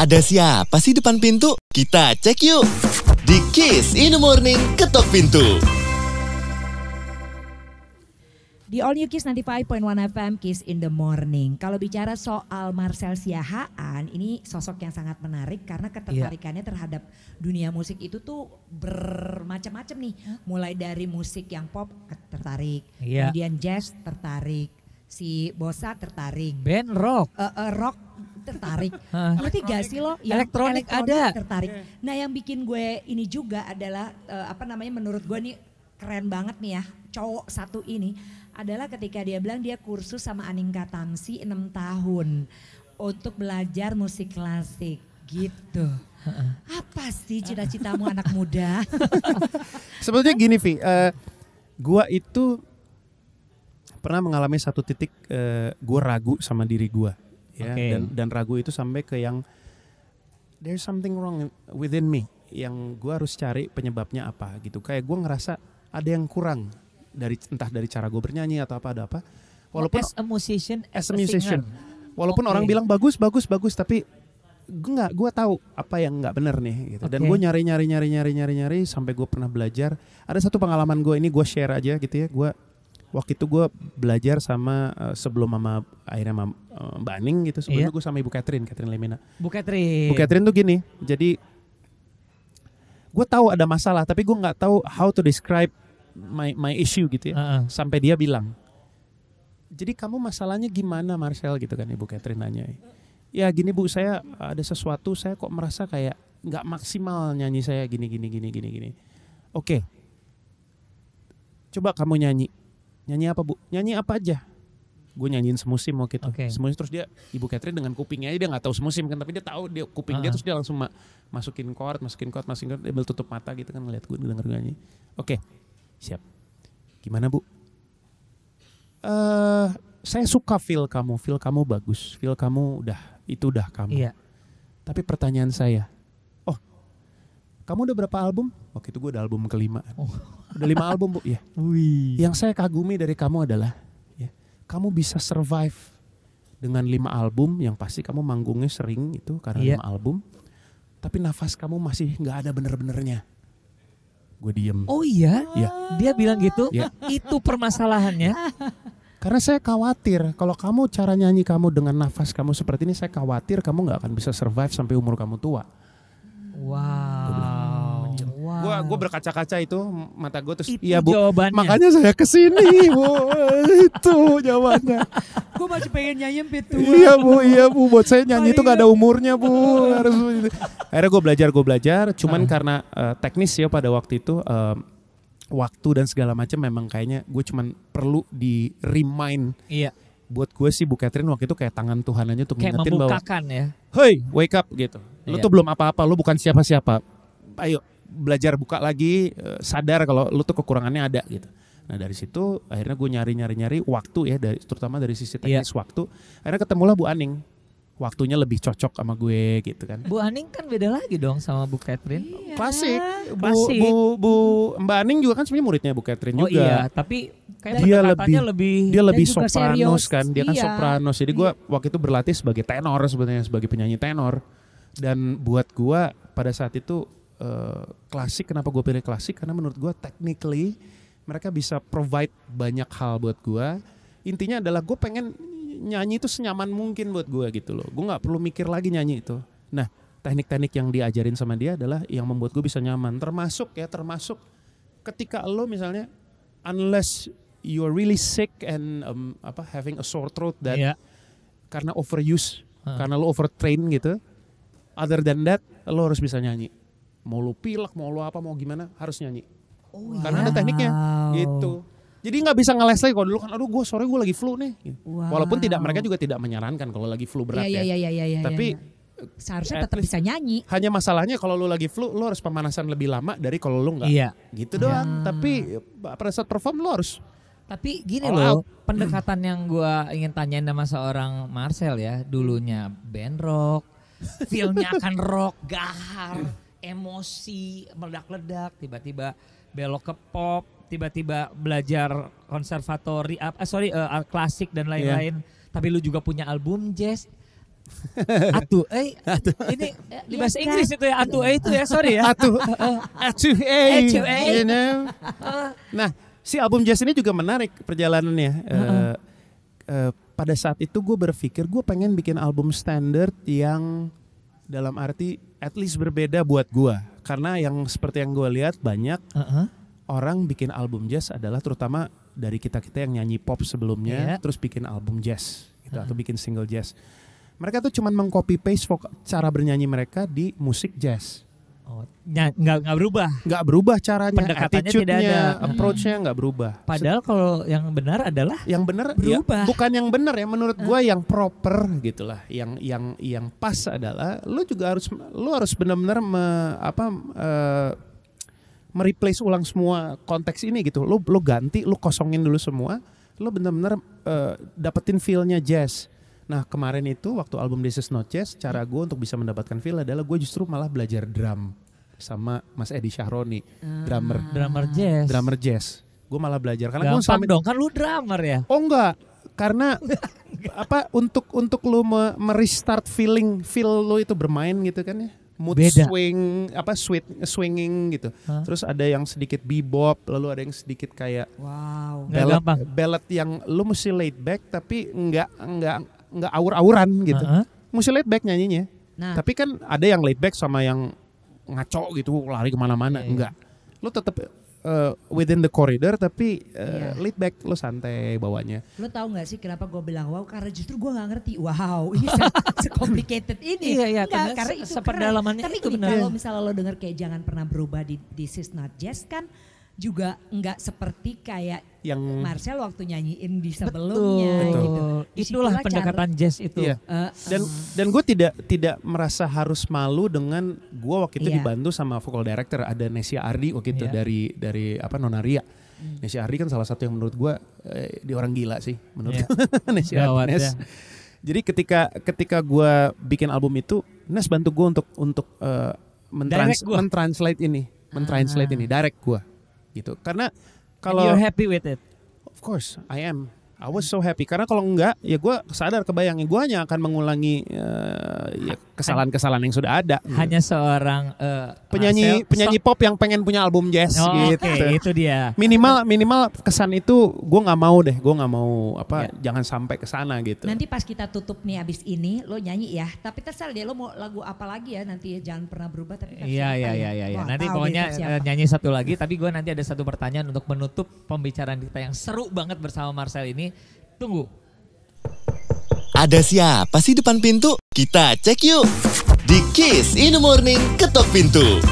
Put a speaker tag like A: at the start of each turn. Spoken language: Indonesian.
A: Ada siapa sih depan pintu? Kita cek yuk. Di Kiss in the Morning, ketok pintu.
B: Di All New Kiss 95.1 FM, Kiss in the Morning. Kalau bicara soal Marcel Siahaan, ini sosok yang sangat menarik karena ketertarikannya terhadap dunia musik itu tuh bermacam-macam nih. Mulai dari musik yang pop tertarik, kemudian jazz tertarik, si Bosa tertarik,
C: band rock,
B: rock tertarik. Ngerti gak sih lo?
C: Elektronik ada.
B: Tertarik. Nah yang bikin gue ini juga adalah menurut gue nih keren banget nih ya, cowok satu ini adalah ketika dia bilang dia kursus sama Aningka Tamsi 6 tahun untuk belajar musik klasik gitu. Apa sih cita-citamu anak muda?
D: Sebetulnya gini Vi, gua itu pernah mengalami satu titik gua ragu sama diri gua ya, dan ragu itu sampai ke yang there's something wrong within me yang gua harus cari penyebabnya apa gitu. Kayak gua ngerasa ada yang kurang entah dari cara gue bernyanyi atau ada apa. Walaupun
C: as a musician,
D: walaupun orang bilang bagus, tapi gue tahu apa yang nggak benar nih gitu. Dan gue nyari sampai gue pernah belajar. Ada satu pengalaman gue, ini gue share aja gitu ya. Waktu itu gue belajar sama sebelum akhirnya Mbak Aning gitu. Sebelumnya gue sama Ibu Catherine Lemina. Bu Catherine tuh gini. Jadi gue tahu ada masalah, tapi gue nggak tahu how to describe my issue gitu ya. Sampai dia bilang, jadi kamu masalahnya gimana Marcel gitu kan, Ibu Catherine nanya. Ya gini Bu, saya ada sesuatu, saya kok merasa kayak nggak maksimal nyanyi saya gini. Oke. Coba kamu nyanyi apa Bu? Nyanyi apa aja? Gue nyanyiin Semusim waktu itu. Semusim, terus dia, Ibu Catherine dengan kupingnya dia nggak tahu Semusim kan, tapi dia tahu dia kuping dia, terus dia langsung masukin chord, dia ambil tutup mata gitu kan, ngeliat gue denger nyanyi. Oke. Siap. Gimana Bu? Saya suka feel kamu bagus, feel kamu udah kamu. Iya. Tapi pertanyaan saya, kamu udah berapa album? Waktu itu gue udah album kelima. Udah 5 album Bu, ya. Yang saya kagumi dari kamu adalah, ya, kamu bisa survive dengan 5 album, yang pasti kamu manggungnya sering itu karena 5 album, tapi nafas kamu masih nggak ada bener-benernya. Gue diem.
C: Oh iya? Dia bilang gitu? Itu permasalahannya?
D: Karena saya khawatir kalau kamu cara nyanyi kamu dengan nafas kamu seperti ini, saya khawatir kamu gak akan bisa survive sampai umur kamu tua.
C: Wow.
D: Gue berkaca-kaca itu mata gue terus.
C: Itu iya Bu, jawabannya.
D: Makanya saya kesini Bu. Itu jawabannya.
B: Gue masih pengen nyanyi itu.
D: Iya bu, buat saya nyanyi itu gak ada umurnya Bu. Akhirnya gue belajar. Cuman karena teknis ya pada waktu itu, waktu dan segala macam memang kayaknya gue cuman perlu di remind.
C: Iya.
D: Buat gue sih Bu Catherine waktu itu kayak tangan Tuhan aja tuh ngingetin bahwa,
C: ya.
D: Hey, wake up gitu. Lu tuh belum apa-apa, lu bukan siapa-siapa. Ayo belajar, buka lagi, sadar kalau lu tuh kekurangannya ada gitu. Nah dari situ akhirnya gue nyari waktu ya, terutama dari sisi teknis waktu. Akhirnya ketemulah Bu Aning. Waktunya lebih cocok sama gue gitu kan.
C: Bu Aning kan beda lagi dong sama Bu Catherine.
D: Klasik. Bu Mbak Aning juga kan sebenarnya muridnya Bu Catherine juga.
C: Iya, tapi kayak
D: dia lebih sopranos kan. Dia kan
B: iya.
D: sopranos. Jadi gue waktu itu berlatih sebagai tenor sebenarnya, sebagai penyanyi tenor. Dan buat gue pada saat itu klasik, kenapa gue pilih klasik? Karena menurut gue technically mereka bisa provide banyak hal buat gue. Intinya adalah gue pengen nyanyi itu senyaman mungkin buat gue gitu loh. Gue gak perlu mikir lagi nyanyi itu. Nah teknik-teknik yang diajarin sama dia adalah yang membuat gue bisa nyaman. Termasuk ketika lo misalnya, unless you're really sick and having a sore throat that karena overuse, karena lo overtrain gitu. Other than that, lo harus bisa nyanyi. Mau lo pilek, mau lo apa, mau gimana, harus nyanyi. Karena ada tekniknya gitu. Jadi nggak bisa ngeles lagi. Kalau dulu kan, aduh gue sore gue lagi flu nih. Walaupun mereka juga tidak menyarankan kalau lagi flu berat ya. Tapi
B: seharusnya tetap bisa nyanyi.
D: Hanya masalahnya kalau lu lagi flu, lu harus pemanasan lebih lama dari kalau lu nggak. Gitu doang. Tapi pada saat perform lu harus.
C: Tapi gini loh, pendekatan yang gue ingin tanyain sama seorang Marcel ya, dulunya band rock, feelnya akan rock, gahar, emosi, meledak-ledak, tiba-tiba belok ke pop, tiba-tiba belajar konservatori, klasik dan lain-lain. Tapi lu juga punya album jazz. Atu, ini di bahasa Inggris itu ya, atu, itu ya, sorry ya.
D: Atu,
C: A2A.
D: you know. Nah, si album jazz ini juga menarik perjalanannya. Pada saat itu gue berpikir gue pengen bikin album standard yang dalam arti at least berbeda buat gue. Karena yang seperti yang gue lihat banyak orang bikin album jazz adalah terutama dari kita-kita yang nyanyi pop sebelumnya, terus bikin album jazz gitu, atau bikin single jazz. Mereka tuh cuman meng-copy paste cara bernyanyi mereka di musik jazz.
C: Oh, nggak berubah.
D: Nggak berubah caranya,
C: Pendekatannya tidak ada,
D: approach-nya nggak berubah.
C: Padahal kalau yang benar adalah
D: yang benar
C: berubah.
D: Ya, bukan yang benar ya menurut gue yang proper gitulah. Yang pas adalah lu harus benar-benar mereplace ulang semua konteks ini gitu. Lu ganti, lu kosongin dulu semua, lu benar-benar dapetin feel-nya jazz. Nah kemarin itu waktu album This Is Not Jazz, cara gue untuk bisa mendapatkan feel adalah gue justru malah belajar drum sama Mas Edi Syahroni,
C: drummer
D: jazz. Gue malah belajar karena gue
C: gampang dong, kan lu drummer ya.
D: Oh enggak, karena untuk lu merestart feel lu itu bermain gitu kan ya. Mood
C: beda.
D: Swinging gitu. Terus ada yang sedikit bebop, lalu ada yang sedikit kayak ballad yang lu mesti laid back tapi enggak aur-auran gitu. Mesti laid back nyanyinya.
B: Nah.
D: Tapi kan ada yang laid back sama yang ngaco gitu, lari kemana-mana. Enggak. Lu tetap within the corridor tapi laid back, lu santai bawanya.
B: Lu tahu nggak sih kenapa gue bilang wow? Karena justru gue nggak ngerti. Wow, ini se-complicated ini.
C: Iya,
B: karena itu
C: seperdalamannya
B: tapi
C: itu benar.
B: Kalau misalnya lo denger kayak jangan pernah berubah di This Is Not Jazz kan juga nggak seperti kayak yang Marcel waktu nyanyiin di sebelumnya.
C: Betul.
B: Gitu.
C: Itulah pendekatan jazz itu.
D: Iya. Dan gue tidak merasa harus malu dengan gue waktu itu dibantu sama vocal director, ada Nesia Ardi waktu itu dari Nonaria. Nesia Ardi kan salah satu yang menurut gue dia orang gila sih menurut Nesia Ardi. Jadi ketika gue bikin album itu, Nes bantu gue untuk mentranslate ini direct gue. Gitu. Karena kalau
C: you're happy with it.
D: Of course, I am. I was so happy karena kalau enggak ya gue sadar kebayangin gue hanya akan mengulangi kesalahan-kesalahan yang sudah ada.
C: Hanya seorang
D: penyanyi pop yang pengen punya album jazz gitu.
C: Okay, itu dia.
D: Minimal kesan itu gue nggak mau deh. Gue nggak mau jangan sampai ke sana gitu.
B: Nanti pas kita tutup nih abis ini lo nyanyi ya. Tapi terserah dia lo mau lagu apa lagi ya nanti jangan pernah berubah tapi
C: Iya. Nanti pokoknya nyanyi satu lagi. Tapi gue nanti ada satu pertanyaan untuk menutup pembicaraan kita yang seru banget bersama Marcel ini. Tunggu.
A: Ada siapa sih depan pintu? Kita cek yuk. Di Kiss in the Morning, ketok pintu.